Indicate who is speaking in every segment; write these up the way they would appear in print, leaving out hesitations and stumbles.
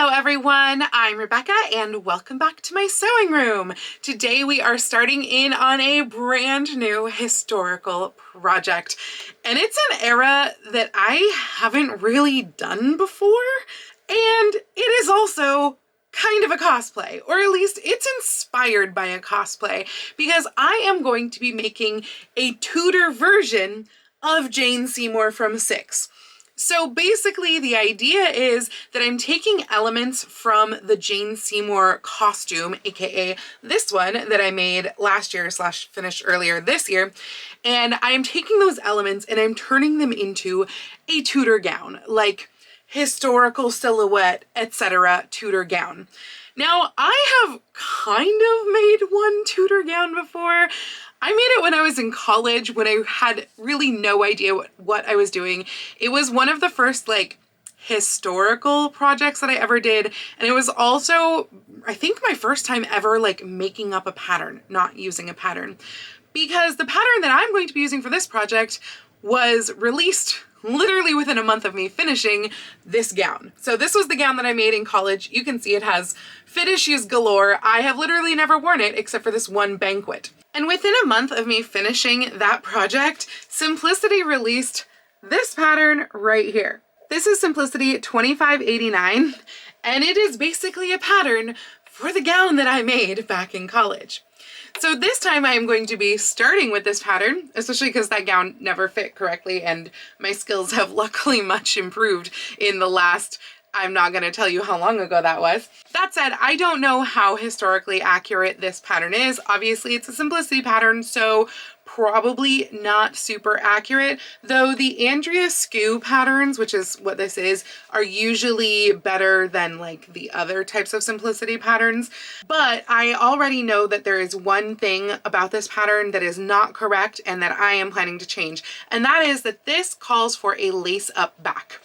Speaker 1: Hello everyone, I'm Rebecca and welcome back to my sewing room. Today we are starting in on a brand new historical project, and it's an era that I haven't really done before, and it is also kind of a cosplay, or at least it's inspired by a cosplay, because I am going to be making a Tudor version of Jane Seymour from 6. So basically the idea is that I'm taking elements from the Jane Seymour costume, aka this one that I made last year / finished earlier this year, and I'm taking those elements and I'm turning them into a Tudor gown, like historical silhouette, etc. Tudor gown. Now, I have kind of made one Tudor gown before. I made it when I was in college, when I had really no idea what I was doing. It was one of the first like historical projects that I ever did, and it was also, I think, my first time ever like making up a pattern, not using a pattern, because the pattern that I'm going to be using for this project was released literally within a month of me finishing this gown. So this was the gown that I made in college. You can see it has fit issues galore. I have literally never worn it except for this one banquet. And within a month of me finishing that project, Simplicity released this pattern right here. This is Simplicity 2589, and it is basically a pattern for the gown that I made back in college. So this time I am going to be starting with this pattern, especially because that gown never fit correctly and my skills have luckily much improved in the last, I'm not going to tell you how long ago that was. That said, I don't know how historically accurate this pattern is. Obviously it's a Simplicity pattern, so probably not super accurate, though the Andrea Skew patterns, which is what this is, are usually better than like the other types of Simplicity patterns. But I already know that there is one thing about this pattern that is not correct and that I am planning to change, and that is that this calls for a lace up back.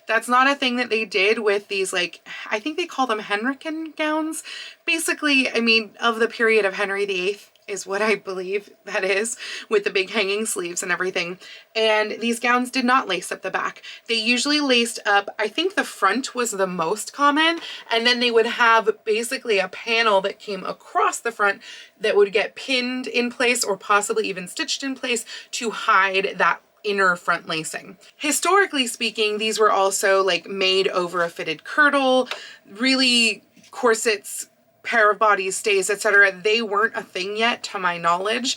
Speaker 1: That's not a thing that they did with these, like, I think they call them Henrican gowns. Basically, I mean, of the period of Henry VIII is what I believe that is, with the big hanging sleeves and everything. And these gowns did not lace up the back. They usually laced up, I think the front was the most common, and then they would have basically a panel that came across the front that would get pinned in place or possibly even stitched in place to hide that inner front lacing. Historically speaking, these were also like made over a fitted kirtle, really corsets, pair of bodies, stays, etc. They weren't a thing yet to my knowledge.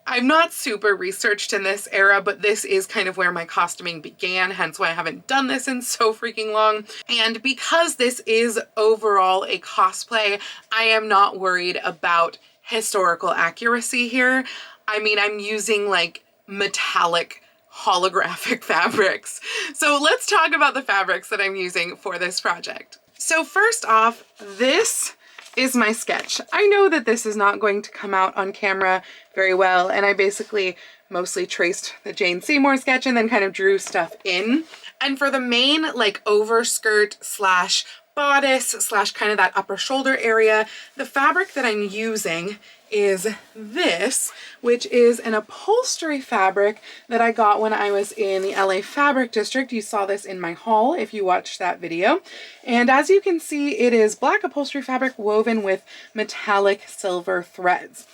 Speaker 1: I'm not super researched in this era, but this is kind of where my costuming began, hence why I haven't done this in so freaking long. And because this is overall a cosplay, I am not worried about historical accuracy here. I mean, I'm using like metallic holographic fabrics. So let's talk about the fabrics that I'm using for this project. So first off, this is my sketch. I know that this is not going to come out on camera very well, and I basically mostly traced the Jane Seymour sketch and then kind of drew stuff in. And for the main like overskirt slash bodice slash kind of that upper shoulder area, the fabric that I'm using is this, which is an upholstery fabric that I got when I was in the LA Fabric District. You saw this in my haul if you watched that video. And as you can see, it is black upholstery fabric woven with metallic silver threads.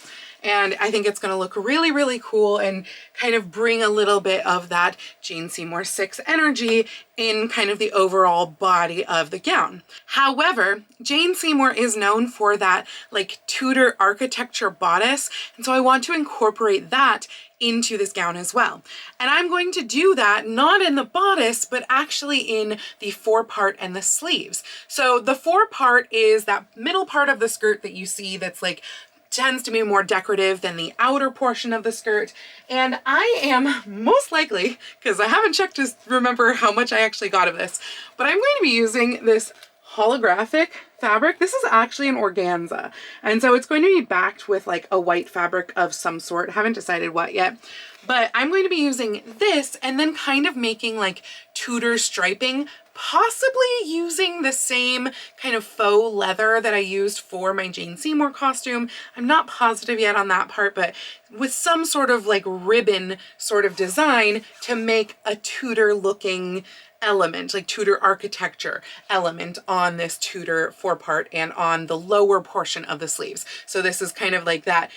Speaker 1: And I think it's going to look really, really cool and kind of bring a little bit of that Jane Seymour 6 energy in kind of the overall body of the gown. However, Jane Seymour is known for that like Tudor architecture bodice, and so I want to incorporate that into this gown as well. And I'm going to do that not in the bodice, but actually in the forepart and the sleeves. So the forepart is that middle part of the skirt that you see that's like tends to be more decorative than the outer portion of the skirt. And I am most likely, because I haven't checked to remember how much I actually got of this, but I'm going to be using this holographic fabric. This is actually an organza, and so it's going to be backed with like a white fabric of some sort. Haven't decided what yet, but I'm going to be using this and then kind of making like Tudor striping, possibly using the same kind of faux leather that I used for my Jane Seymour costume. I'm not positive yet on that part, but with some sort of like ribbon sort of design to make a Tudor looking element, like Tudor architecture element on this Tudor 4-part and on the lower portion of the sleeves. So this is kind of like that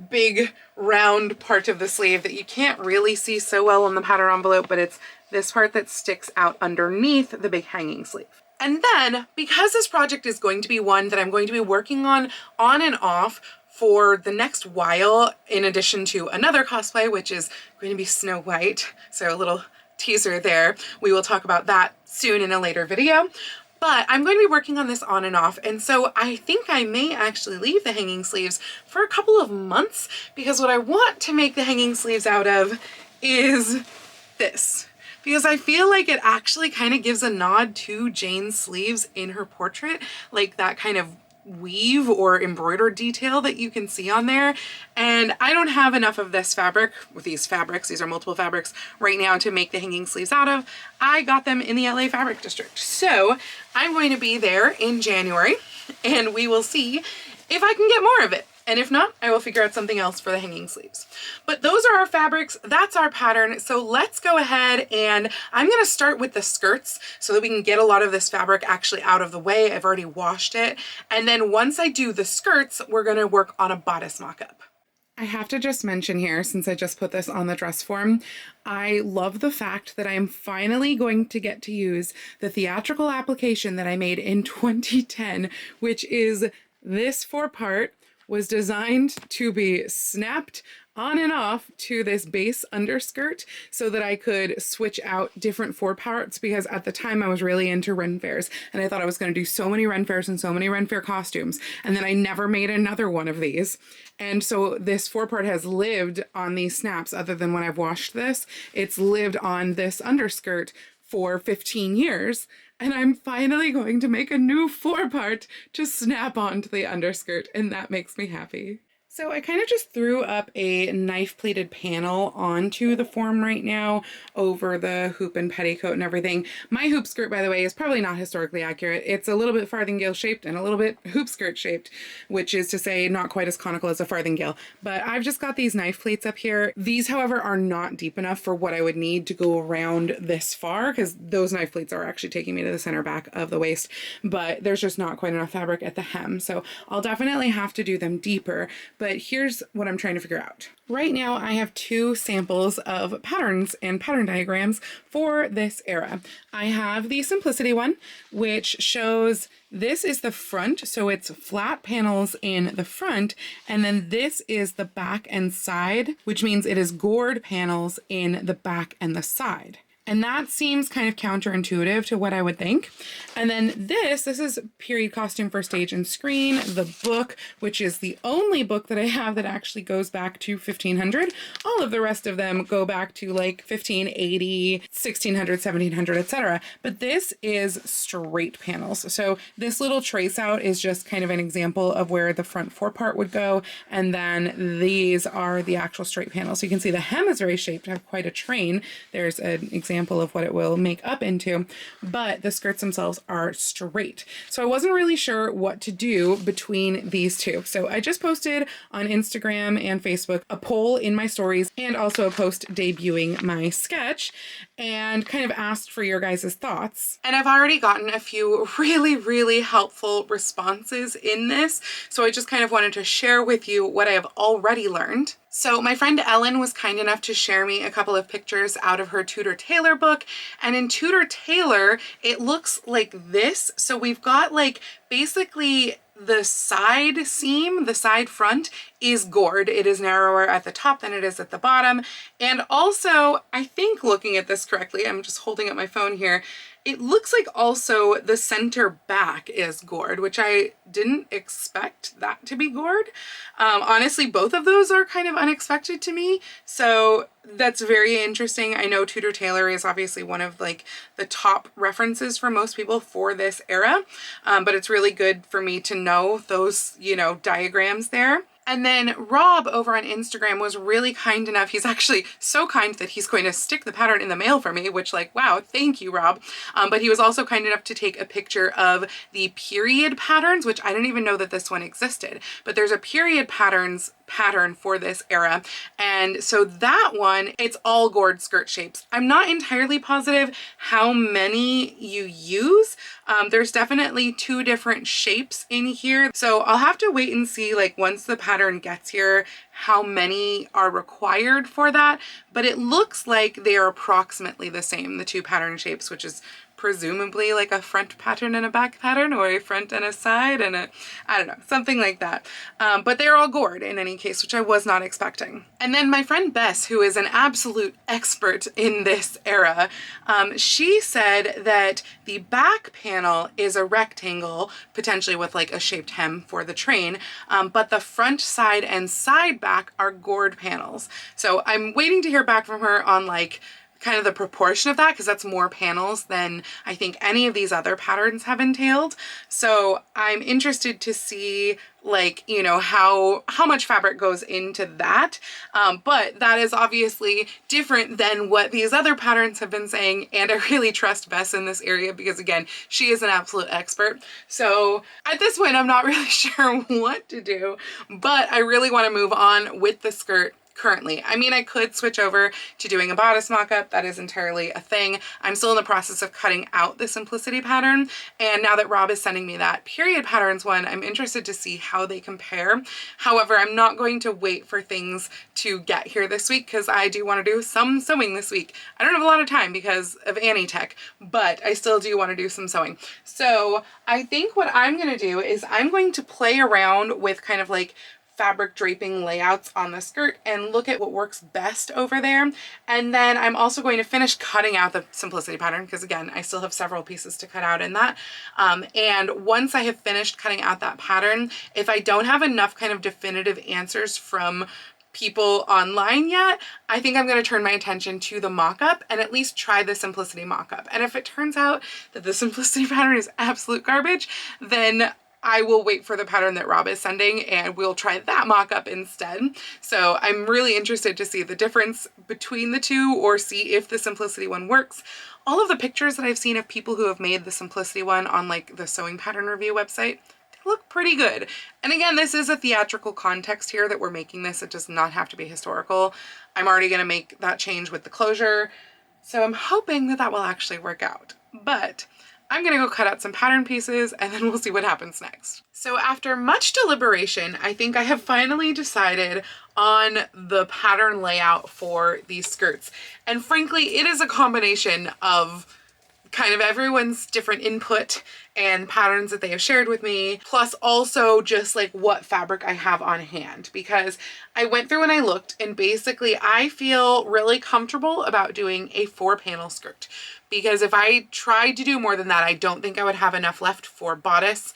Speaker 1: big round part of the sleeve that you can't really see so well on the pattern envelope, but it's this part that sticks out underneath the big hanging sleeve. And then, because this project is going to be one that I'm going to be working on and off for the next while, in addition to another cosplay, which is going to be Snow White, so a little teaser there. We will talk about that soon in a later video. But I'm going to be working on this on and off, and so I think I may actually leave the hanging sleeves for a couple of months, because what I want to make the hanging sleeves out of is this. Because I feel like it actually kind of gives a nod to Jane's sleeves in her portrait, like that kind of weave or embroidered detail that you can see on there. And I don't have enough of this fabric, with these fabrics, these are multiple fabrics, right now to make the hanging sleeves out of. I got them in the LA Fabric District. So I'm going to be there in January, and we will see if I can get more of it. And if not, I will figure out something else for the hanging sleeves. But those are our fabrics, that's our pattern. So let's go ahead, and I'm gonna start with the skirts so that we can get a lot of this fabric actually out of the way. I've already washed it. And then once I do the skirts, we're gonna work on a bodice mock-up. I have to just mention here, since I just put this on the dress form, I love the fact that I am finally going to get to use the theatrical application that I made in 2010, which is this 4-part was designed to be snapped on and off to this base underskirt so that I could switch out different 4-parts, because at the time I was really into Ren fairs and I thought I was going to do so many Ren fairs and so many Ren fair costumes, and then I never made another one of these. And so this 4-part has lived on these snaps. Other than when I've washed this, it's lived on this underskirt for 15 years. And I'm finally going to make a new 4-part to snap onto the underskirt, and that makes me happy. So I kind of just threw up a knife pleated panel onto the form right now over the hoop and petticoat and everything. My hoop skirt, by the way, is probably not historically accurate. It's a little bit farthingale shaped and a little bit hoop skirt shaped, which is to say not quite as conical as a farthingale. But I've just got these knife pleats up here. These, however, are not deep enough for what I would need to go around this far, because those knife pleats are actually taking me to the center back of the waist, but there's just not quite enough fabric at the hem. So I'll definitely have to do them deeper. But here's what I'm trying to figure out. Right now I have 2 samples of patterns and pattern diagrams for this era. I have the simplicity one, which shows this is the front, so it's flat panels in the front, and then this is the back and side, which means it is gored panels in the back and the side. And that seems kind of counterintuitive to what I would think. And then this is Period Costume for Stage and Screen, the book, which is the only book that I have that actually goes back to 1500. All of the rest of them go back to like 1580, 1600, 1700, etc. But this is straight panels. So this little trace out is just kind of an example of where the front 4-part would go. And then these are the actual straight panels. So you can see the hem is very shaped, have quite a train. There's an example of what it will make up into, but the skirts themselves are straight. So I wasn't really sure what to do between these two. So I just posted on Instagram and Facebook a poll in my stories and also a post debuting my sketch, and kind of asked for your guys' thoughts. And I've already gotten a few really helpful responses in this. So I just kind of wanted to share with you what I have already learned. So my friend Ellen was kind enough to share me a couple of pictures out of her Tudor Tailor book. And in Tudor Tailor, it looks like this. So we've got like basically the side seam, the side front is gored. It is narrower at the top than it is at the bottom. And also, I think looking at this correctly, I'm just holding up my phone here, it looks like also the center back is gored, which I didn't expect that to be gored. Honestly, both of those are kind of unexpected to me. So that's very interesting. I know Tudor Tailor is obviously one of like the top references for most people for this era, but it's really good for me to know those, you know, diagrams there. And then Rob over on Instagram was really kind enough. He's actually so kind that he's going to stick the pattern in the mail for me, which, like, wow, thank you, Rob. But he was also kind enough to take a picture of the period patterns, which I didn't even know that this one existed, but there's a period pattern for this era. And so that one, it's all gored skirt shapes. I'm not entirely positive how many you use. There's definitely 2 different shapes in here. So I'll have to wait and see, like, once the pattern gets here, how many are required for that. But it looks like they are approximately the same, the 2 pattern shapes, which is presumably like a front pattern and a back pattern, or a front and a side and a, I don't know, something like that. But they're all gored in any case, which I was not expecting. And then my friend Bess, who is an absolute expert in this era, she said that the back panel is a rectangle, potentially with like a shaped hem for the train, but the front, side, and side back are gored panels. So I'm waiting to hear back from her on like kind of the proportion of that, because that's more panels than I think any of these other patterns have entailed. So I'm interested to see, like, you know, how much fabric goes into that. But that is obviously different than what these other patterns have been saying. And I really trust Bess in this area because, again, she is an absolute expert. So at this point, I'm not really sure what to do, but I really want to move on with the skirt currently. I mean, I could switch over to doing a bodice mock-up. That is entirely a thing. I'm still in the process of cutting out the simplicity pattern. And now that Rob is sending me that period patterns one, I'm interested to see how they compare. However, I'm not going to wait for things to get here this week because I do want to do some sewing this week. I don't have a lot of time because of Annie Tech, but I still do want to do some sewing. So I think what I'm going to do is I'm going to play around with kind of like fabric draping layouts on the skirt and look at what works best over there. And then I'm also going to finish cutting out the simplicity pattern because, again, I still have several pieces to cut out in that. And once I have finished cutting out that pattern, if I don't have enough kind of definitive answers from people online yet, I think I'm going to turn my attention to the mock-up and at least try the simplicity mock-up. And if it turns out that the simplicity pattern is absolute garbage, then I will wait for the pattern that Rob is sending and we'll try that mock-up instead. So I'm really interested to see the difference between the two or see if the simplicity one works. All of the pictures that I've seen of people who have made the simplicity one on like the sewing pattern review website, they look pretty good. And again, this is a theatrical context here that we're making this. It does not have to be historical. I'm already going to make that change with the closure. So I'm hoping that that will actually work out. But I'm gonna go cut out some pattern pieces and then we'll see what happens next. So after much deliberation, I think I have finally decided on the pattern layout for these skirts. And frankly, it is a combination of kind of everyone's different input and patterns that they have shared with me, plus also just like what fabric I have on hand, because I went through and I looked and basically I feel really comfortable about doing a 4-panel skirt. Because if I tried to do more than that, I don't think I would have enough left for bodice,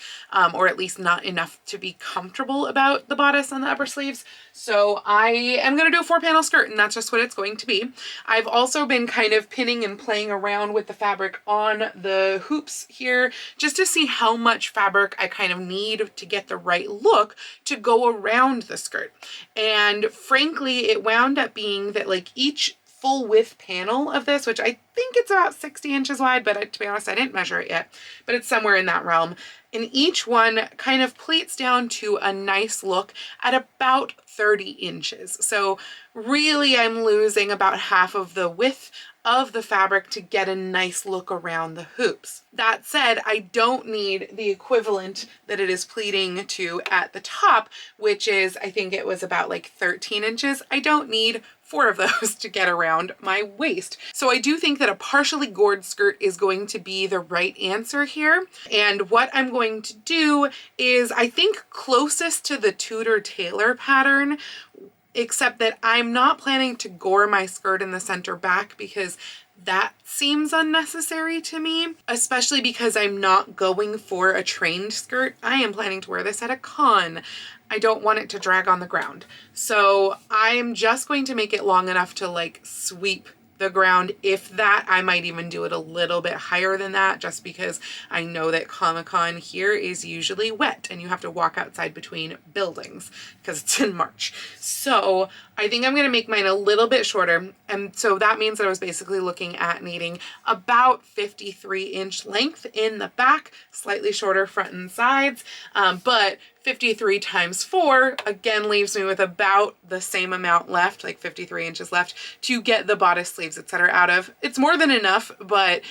Speaker 1: or at least not enough to be comfortable about the bodice on the upper sleeves. So I am going to do a 4-panel skirt and that's just what it's going to be. I've also been kind of pinning and playing around with the fabric on the hoops here just to see how much fabric I kind of need to get the right look to go around the skirt. And frankly, it wound up being that like each full width panel of this, which I think it's about 60 inches wide, but to be honest, I didn't measure it yet, but it's somewhere in that realm. And each one kind of pleats down to a nice look at about 30 inches. So really I'm losing about half of the width of the fabric to get a nice look around the hoops. That said, I don't need the equivalent that it is pleating to at the top, which is, I think it was about like 13 inches. I don't need 4 of those to get around my waist. So I do think that a partially gored skirt is going to be the right answer here. And what I'm going to do is, I think closest to the Tudor tailor pattern, except that I'm not planning to gore my skirt in the center back because that seems unnecessary to me, especially because I'm not going for a trained skirt. I am planning to wear this at a con. I don't want it to drag on the ground. So I'm just going to make it long enough to like sweep the ground. If that, I might even do it a little bit higher than that, just because I know that Comic-Con here is usually wet and you have to walk outside between buildings because it's in March. So I think I'm going to make mine a little bit shorter. And so that means that I was basically looking at needing about 53-inch length in the back, slightly shorter front and sides, but 53 times 4 again leaves me with about the same amount left, like 53 inches left, to get the bodice sleeves, etc. out of. It's more than enough, but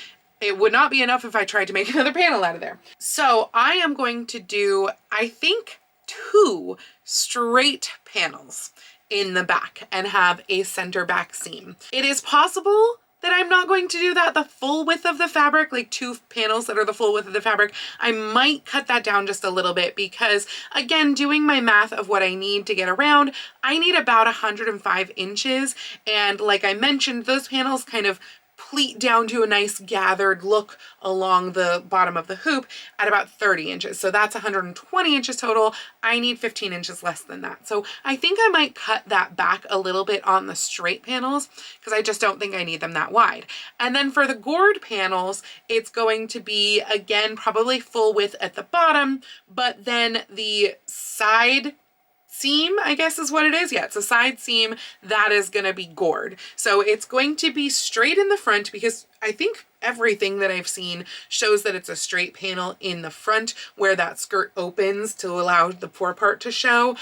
Speaker 1: it would not be enough if I tried to make another panel out of there. So I am going to do, I think, 2 straight panels in the back and have a center back seam. It is possible that I'm not going to do that the full width of the fabric, like 2 panels that are the full width of the fabric. I might cut that down just a little bit because, again, doing my math of what I need to get around, I need about 105 inches. And like I mentioned, those panels kind of pleat down to a nice gathered look along the bottom of the hoop at about 30 inches. So that's 120 inches total. I need 15 inches less than that. So I think I might cut that back a little bit on the straight panels because I just don't think I need them that wide. And then for the gored panels, it's going to be, again, probably full width at the bottom, but then the side seam, I guess is what it is. Yeah, it's a side seam that is going to be gored. So it's going to be straight in the front because I think everything that I've seen shows that it's a straight panel in the front where that skirt opens to allow the forepart to show.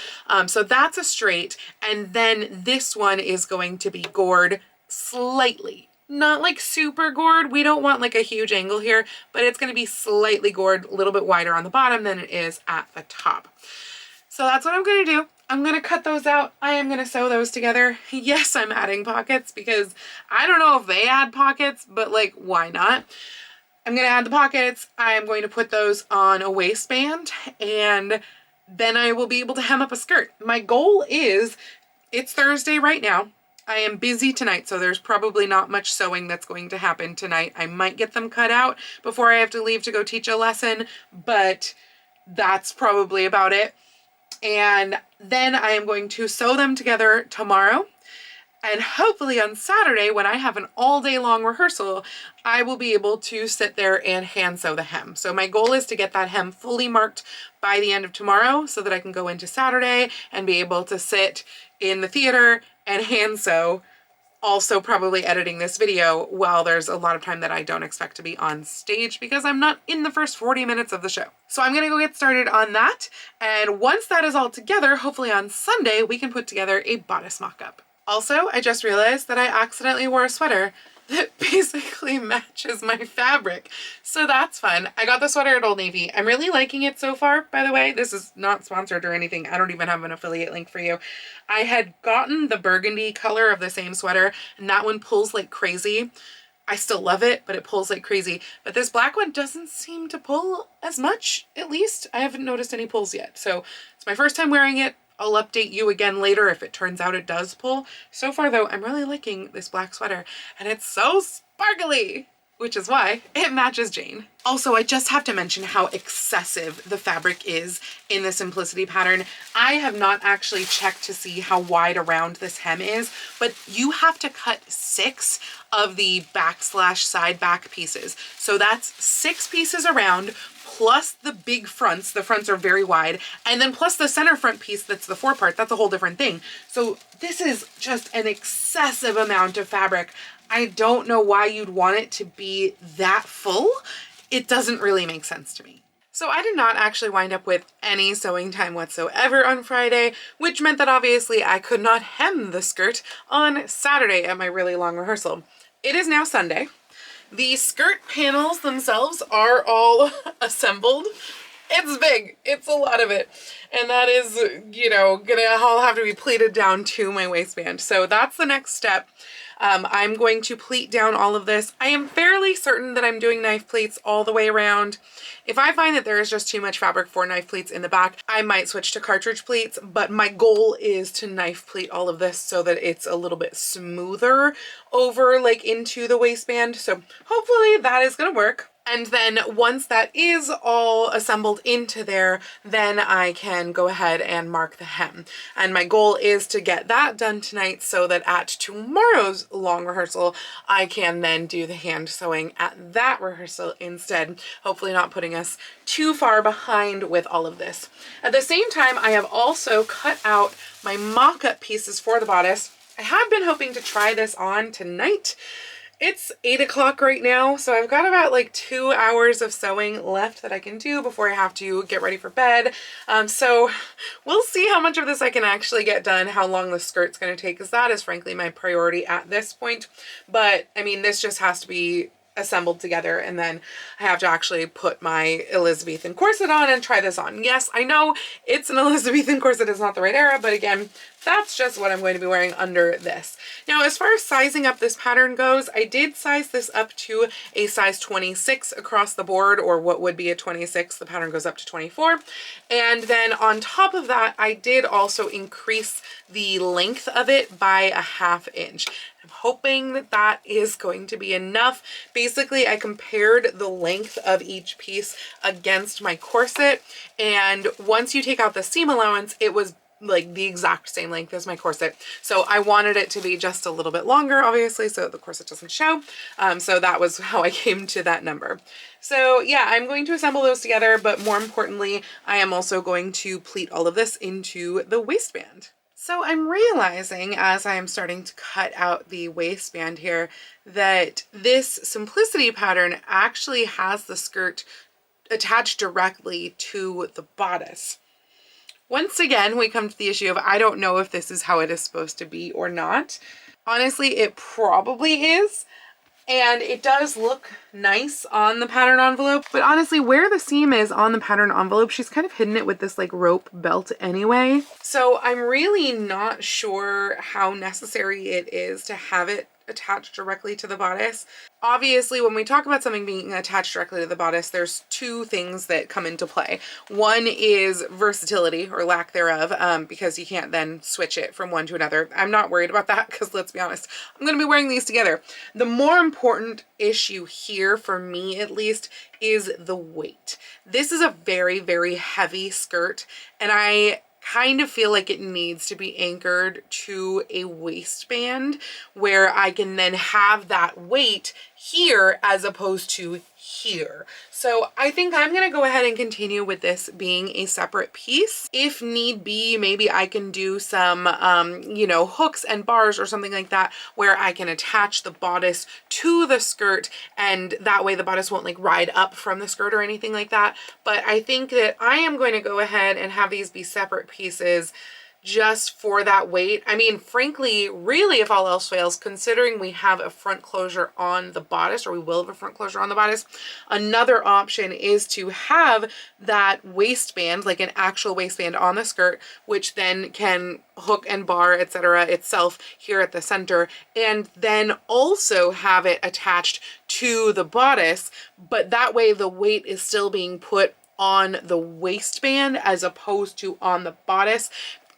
Speaker 1: So that's a straight. And then this one is going to be gored slightly. Not like super gored. We don't want like a huge angle here, but it's going to be slightly gored, a little bit wider on the bottom than it is at the top. So that's what I'm going to do. I'm going to cut those out. I am going to sew those together. Yes, I'm adding pockets because I don't know if they add pockets, but like, why not? I'm going to add the pockets. I am going to put those on a waistband and then I will be able to hem up a skirt. My goal is, it's Thursday right now. I am busy tonight, so there's probably not much sewing that's going to happen tonight. I might get them cut out before I have to leave to go teach a lesson, but that's probably about it. And then I am going to sew them together tomorrow. And hopefully on Saturday, when I have an all day long rehearsal, I will be able to sit there and hand sew the hem. So my goal is to get that hem fully marked by the end of tomorrow so that I can go into Saturday and be able to sit in the theater and hand sew. Also probably editing this video while there's a lot of time that I don't expect to be on stage because I'm not in the first 40 minutes of the show. So I'm gonna go get started on that. And once that is all together, hopefully on Sunday, we can put together a bodice mock-up. Also, I just realized that I accidentally wore a sweater that basically matches my fabric. So that's fun. I got the sweater at Old Navy. I'm really liking it so far, by the way. This is not sponsored or anything. I don't even have an affiliate link for you. I had gotten the burgundy color of the same sweater, and that one pulls like crazy. I still love it, but it pulls like crazy. But this black one doesn't seem to pull as much, at least. I haven't noticed any pulls yet. So it's my first time wearing it. I'll update you again later if it turns out it does pull. So far though, I'm really liking this black sweater and it's so sparkly, which is why it matches Jane. Also, I just have to mention how excessive the fabric is in the Simplicity pattern. I have not actually checked to see how wide around this hem is, but you have to cut 6 of the back/side back pieces. So that's 6 pieces around, plus the big fronts. The fronts are very wide. And then plus the center front piece that's the forepart. That's a whole different thing. So this is just an excessive amount of fabric. I don't know why you'd want it to be that full. It doesn't really make sense to me. So I did not actually wind up with any sewing time whatsoever on Friday, which meant that obviously I could not hem the skirt on Saturday at my really long rehearsal. It is now Sunday. The skirt panels themselves are all assembled. It's big. It's a lot of it. And that is, you know, gonna all have to be pleated down to my waistband. So that's the next step. I'm going to pleat down all of this. I am fairly certain that I'm doing knife pleats all the way around. If I find that there is just too much fabric for knife pleats in the back, I might switch to cartridge pleats, but my goal is to knife pleat all of this so that it's a little bit smoother over like into the waistband. So hopefully that is gonna work. And then once that is all assembled into there, then I can go ahead and mark the hem. And my goal is to get that done tonight so that at tomorrow's long rehearsal, I can then do the hand sewing at that rehearsal instead, hopefully not putting us too far behind with all of this. At the same time, I have also cut out my mock-up pieces for the bodice. I had been hoping to try this on tonight. It's 8 o'clock right now, so I've got about like 2 hours of sewing left that I can do before I have to get ready for bed. So we'll see how much of this I can actually get done, how long the skirt's going to take, because that is frankly my priority at this point. But I mean, this just has to be assembled together, and then I have to actually put my Elizabethan corset on and try this on. Yes, I know it's an Elizabethan corset, it's not the right era, but again, that's just what I'm going to be wearing under this. Now, as far as sizing up this pattern goes, I did size this up to a size 26 across the board, or what would be a 26. The pattern goes up to 24. And then on top of that, I did also increase the length of it by a ½ inch. I'm hoping that that is going to be enough. Basically, I compared the length of each piece against my corset, and once you take out the seam allowance, it was like the exact same length as my corset. So I wanted it to be just a little bit longer, obviously, so the corset doesn't show. So that was how I came to that number. So yeah, I'm going to assemble those together, but more importantly, I am also going to pleat all of this into the waistband. So I'm realizing as I am starting to cut out the waistband here that this simplicity pattern actually has the skirt attached directly to the bodice. Once again, we come to the issue of I don't know if this is how it is supposed to be or not. Honestly, it probably is. And it does look nice on the pattern envelope, but honestly, where the seam is on the pattern envelope, she's kind of hidden it with this like rope belt anyway. So I'm really not sure how necessary it is to have it attached directly to the bodice. Obviously, when we talk about something being attached directly to the bodice, there's two things that come into play. One is versatility or lack thereof, because you can't then switch it from one to another. I'm not worried about that because let's be honest, I'm going to be wearing these together. The more important issue here, for me at least, is the weight. This is a very, very heavy skirt, and I kind of feel like it needs to be anchored to a waistband where I can then have that weight here as opposed to here. So I think I'm going to go ahead and continue with this being a separate piece. If need be, maybe I can do some, you know, hooks and bars or something like that where I can attach the bodice to the skirt, and that way the bodice won't like ride up from the skirt or anything like that. But I think that I am going to go ahead and have these be separate pieces just for that weight. I mean, frankly, really, if all else fails, considering we have a front closure on the bodice, or we will have a front closure on the bodice, another option is to have that waistband, like an actual waistband on the skirt, which then can hook and bar, etc. itself here at the center, and then also have it attached to the bodice, but that way the weight is still being put on the waistband as opposed to on the bodice.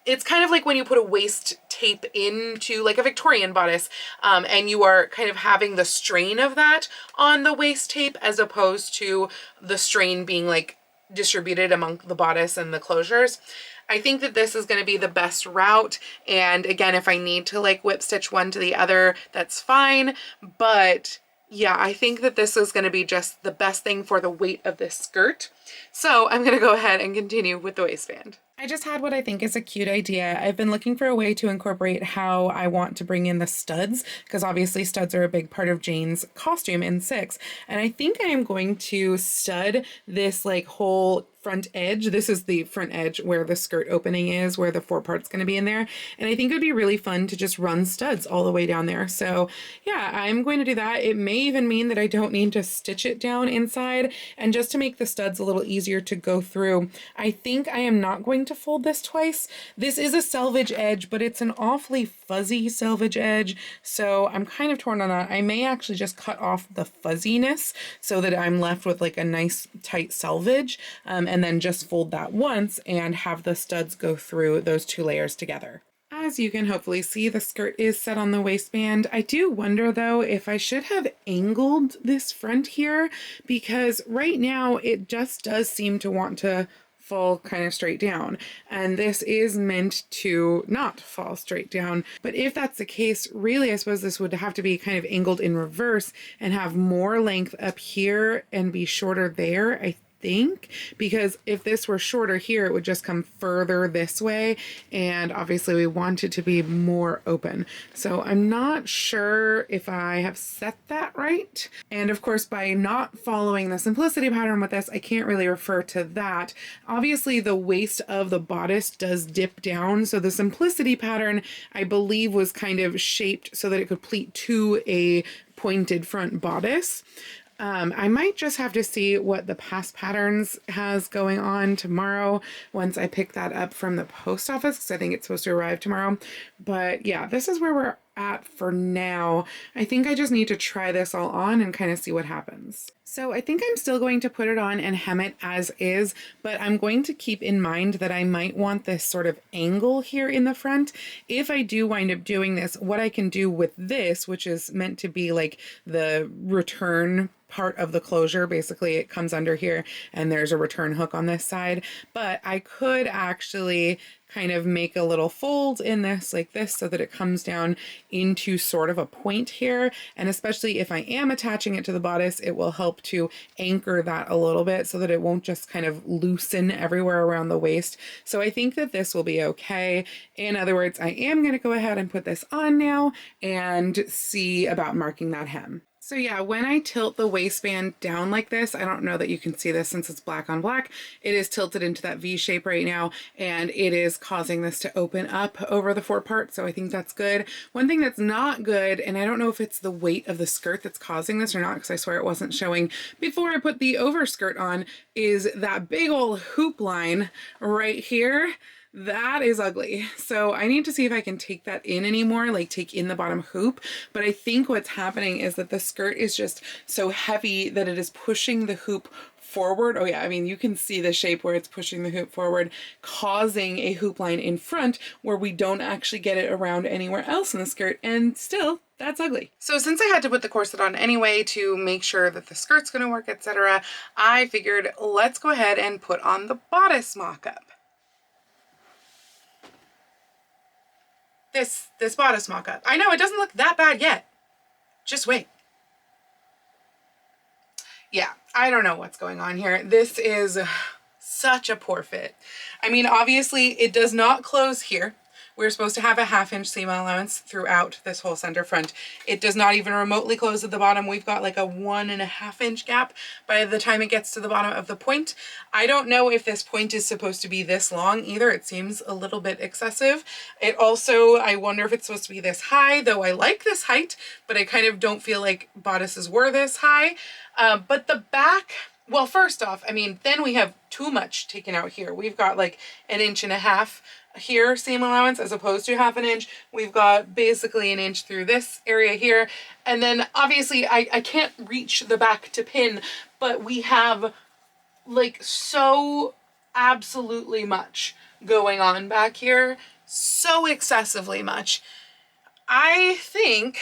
Speaker 1: It's kind of like when you put a waist tape into like a Victorian bodice, and you are kind of having the strain of that on the waist tape as opposed to the strain being like distributed among the bodice and the closures. I think that this is going to be the best route. And again, if I need to like whip stitch one to the other, that's fine. But yeah, I think that this is going to be just the best thing for the weight of this skirt. So I'm going to go ahead and continue with the waistband. I just had what I think is a cute idea. I've been looking for a way to incorporate how I want to bring in the studs, because obviously studs are a big part of Jane's costume in 6. And I think I am going to stud this like whole front edge. This is the front edge where the skirt opening is, where the 4 part's going to be in there. And I think it would be really fun to just run studs all the way down there. So yeah, I'm going to do that. It may even mean that I don't need to stitch it down inside. And just to make the studs a little easier to go through, I think I am not going to fold this twice. This is a selvage edge, but it's an awfully fuzzy selvage edge. So I'm kind of torn on that. I may actually just cut off the fuzziness so that I'm left with like a nice tight selvage. And then just fold that once and have the studs go through those 2 layers together. As as you can hopefully see, the skirt is set on the waistband. I do wonder though if I should have angled this front here, because right now it just does seem to want to fall kind of straight down, and this is meant to not fall straight down. But if that's the case, really I suppose this would have to be kind of angled in reverse and have more length up here and be shorter there, I think, because if this were shorter here, it would just come further this way, and obviously we want it to be more open. So I'm not sure if I have set that right. And of course, by not following the simplicity pattern with this, I can't really refer to that. Obviously the waist of the bodice does dip down, so the simplicity pattern I believe was kind of shaped so that it could pleat to a pointed front bodice. I might just have to see what the past patterns has going on tomorrow once I pick that up from the post office, because I think it's supposed to arrive tomorrow. But yeah, this is where we're at for now. I think I just need to try this all on and kind of see what happens. So I think I'm still going to put it on and hem it as is, but I'm going to keep in mind that I might want this sort of angle here in the front. If I do wind up doing this, what I can do with this, which is meant to be like the return part of the closure, basically it comes under here and there's a return hook on this side, but I could actually kind of make a little fold in this like this so that it comes down into sort of a point here. And especially if I am attaching it to the bodice, it will help to anchor that a little bit so that it won't just kind of loosen everywhere around the waist. So I think that this will be okay. In other words, I am going to go ahead and put this on now and see about marking that hem. So yeah, when I tilt the waistband down like this, I don't know that you can see this since it's black on black, it is tilted into that V shape right now, and it is causing this to open up over the forepart, so I think that's good. One thing that's not good, and I don't know if it's the weight of the skirt that's causing this or not, because I swear it wasn't showing before I put the overskirt on, is that big old hoop line right here. That is ugly. So I need to see if I can take that in anymore, like take in the bottom hoop. But I think what's happening is that the skirt is just so heavy that it is pushing the hoop forward. Oh yeah, I mean, you can see the shape where it's pushing the hoop forward, causing a hoop line in front where we don't actually get it around anywhere else in the skirt. And still, that's ugly. So since I had to put the corset on anyway to make sure that the skirt's gonna work, etc., I figured let's go ahead and put on the bodice mock-up. This bodice mock-up. I know it doesn't look that bad yet. Just wait. Yeah, I don't know what's going on here. This is such a poor fit. I mean, obviously it does not close here. We're supposed to have a 1/2 inch seam allowance throughout this whole center front. It does not even remotely close at the bottom. We've got like a 1.5 inch gap by the time it gets to the bottom of the point. I don't know if this point is supposed to be this long either. It seems a little bit excessive. It also, I wonder if it's supposed to be this high, though I like this height, but I kind of don't feel like bodices were this high. But the back, well, first off, I mean, then we have too much taken out here. We've got like 1.5 inches here seam allowance as opposed to 1/2 inch. We've got basically 1 inch through this area here. And then obviously I can't reach the back to pin, but we have like so absolutely much going on back here. So excessively much. I think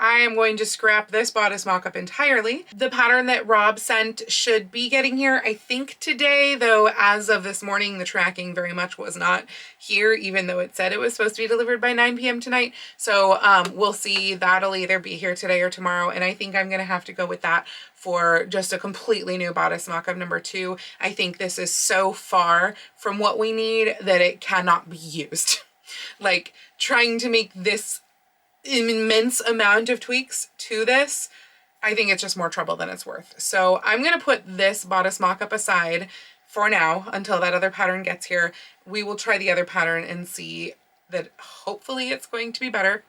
Speaker 1: I am going to scrap this bodice mock-up entirely. The pattern that Rob sent should be getting here, I think today, though as of this morning, the tracking very much was not here, even though it said it was supposed to be delivered by 9 p.m. tonight. So we'll see, that'll either be here today or tomorrow. And I think I'm gonna have to go with that for just a completely new bodice mock-up number 2. I think this is so far from what we need that it cannot be used. Like trying to make this immense amount of tweaks to this, I think it's just more trouble than it's worth. So I'm gonna put this bodice mock-up aside for now until that other pattern gets here. We will try the other pattern and see that hopefully it's going to be better.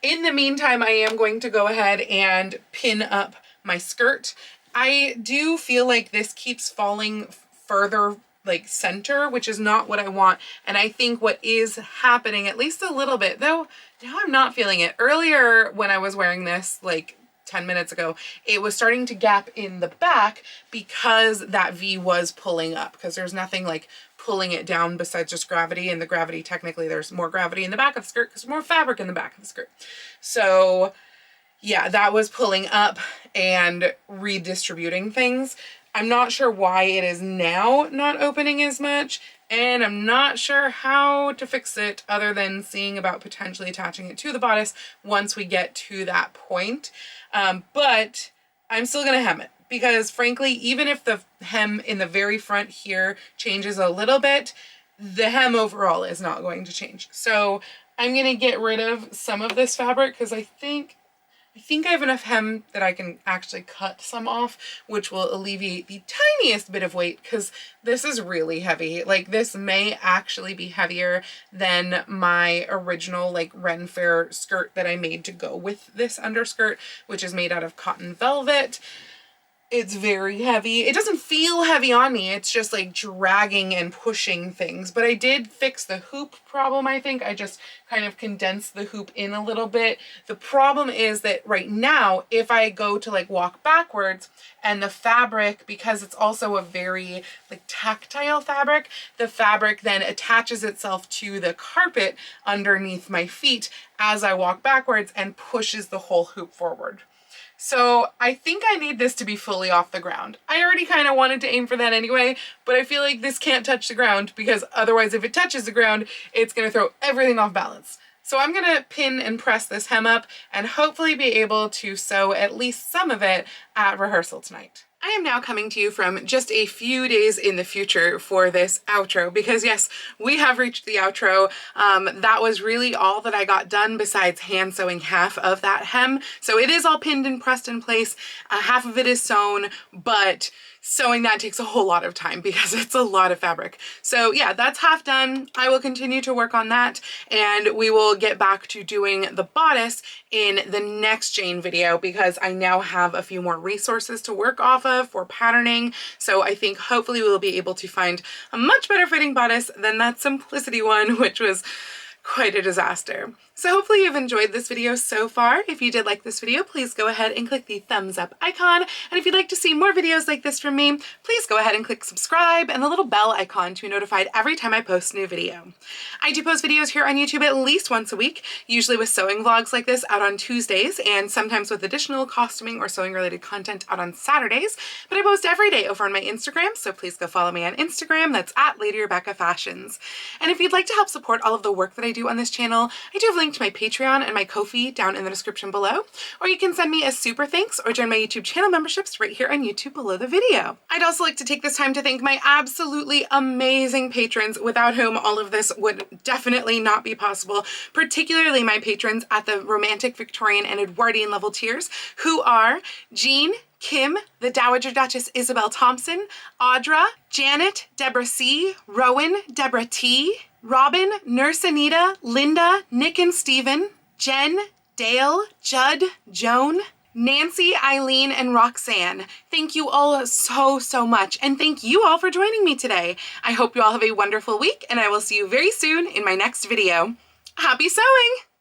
Speaker 1: In the meantime, I am going to go ahead and pin up my skirt. I do feel like this keeps falling further like center, which is not what I want. And I think what is happening, at least a little bit, though now I'm not feeling it. Earlier when I was wearing this, like 10 minutes ago, it was starting to gap in the back because that V was pulling up, because there's nothing like pulling it down besides just gravity, and the gravity, technically there's more gravity in the back of the skirt because there's more fabric in the back of the skirt. So yeah, that was pulling up and redistributing things. I'm not sure why it is now not opening as much, and I'm not sure how to fix it other than seeing about potentially attaching it to the bodice once we get to that point. But I'm still gonna hem it, because frankly, even if the hem in the very front here changes a little bit, the hem overall is not going to change. So I'm gonna get rid of some of this fabric because I think I have enough hem that I can actually cut some off, which will alleviate the tiniest bit of weight, because this is really heavy. Like, this may actually be heavier than my original like Ren Fair skirt that I made to go with this underskirt, which is made out of cotton velvet. It's very heavy. It doesn't feel heavy on me. It's just like dragging and pushing things. But I did fix the hoop problem, I think. I just kind of condensed the hoop in a little bit. The problem is that right now, if I go to like walk backwards, and the fabric, because it's also a very like tactile fabric, the fabric then attaches itself to the carpet underneath my feet as I walk backwards and pushes the whole hoop forward. So I think I need this to be fully off the ground. I already kind of wanted to aim for that anyway, but I feel like this can't touch the ground, because otherwise if it touches the ground, it's going to throw everything off balance. So I'm going to pin and press this hem up and hopefully be able to sew at least some of it at rehearsal tonight. I am now coming to you from just a few days in the future for this outro, because yes, we have reached the outro. That was really all that I got done besides hand sewing half of that hem. So it is all pinned and pressed in place. Half of it is sewn, but sewing that takes a whole lot of time because it's a lot of fabric. So yeah, that's half done. I will continue to work on that, and we will get back to doing the bodice in the next Jane video, because I now have a few more resources to work off of for patterning. So I think hopefully we'll be able to find a much better fitting bodice than that Simplicity one, which was quite a disaster. So hopefully you've enjoyed this video so far. If you did like this video, please go ahead and click the thumbs up icon. And if you'd like to see more videos like this from me, please go ahead and click subscribe and the little bell icon to be notified every time I post a new video. I do post videos here on YouTube at least once a week, usually with sewing vlogs like this out on Tuesdays, and sometimes with additional costuming or sewing related content out on Saturdays. But I post every day over on my Instagram, so please go follow me on Instagram. That's at Lady Rebecca Fashions. And if you'd like to help support all of the work that I do on this channel, I do have a link to my Patreon and my Ko-fi down in the description below, or you can send me a super thanks or join my YouTube channel memberships right here on YouTube below the video. I'd also like to take this time to thank my absolutely amazing patrons, without whom all of this would definitely not be possible, particularly my patrons at the Romantic, Victorian, and Edwardian level tiers, who are Jean, Kim, the Dowager Duchess Isabel Thompson, Audra, Janet, Deborah C, Rowan, Deborah T, Robin, Nurse Anita, Linda, Nick and Steven, Jen, Dale, Judd, Joan, Nancy, Eileen, and Roxanne. Thank you all so much, and thank you all for joining me today. I hope you all have a wonderful week, and I will see you very soon in my next video. Happy sewing!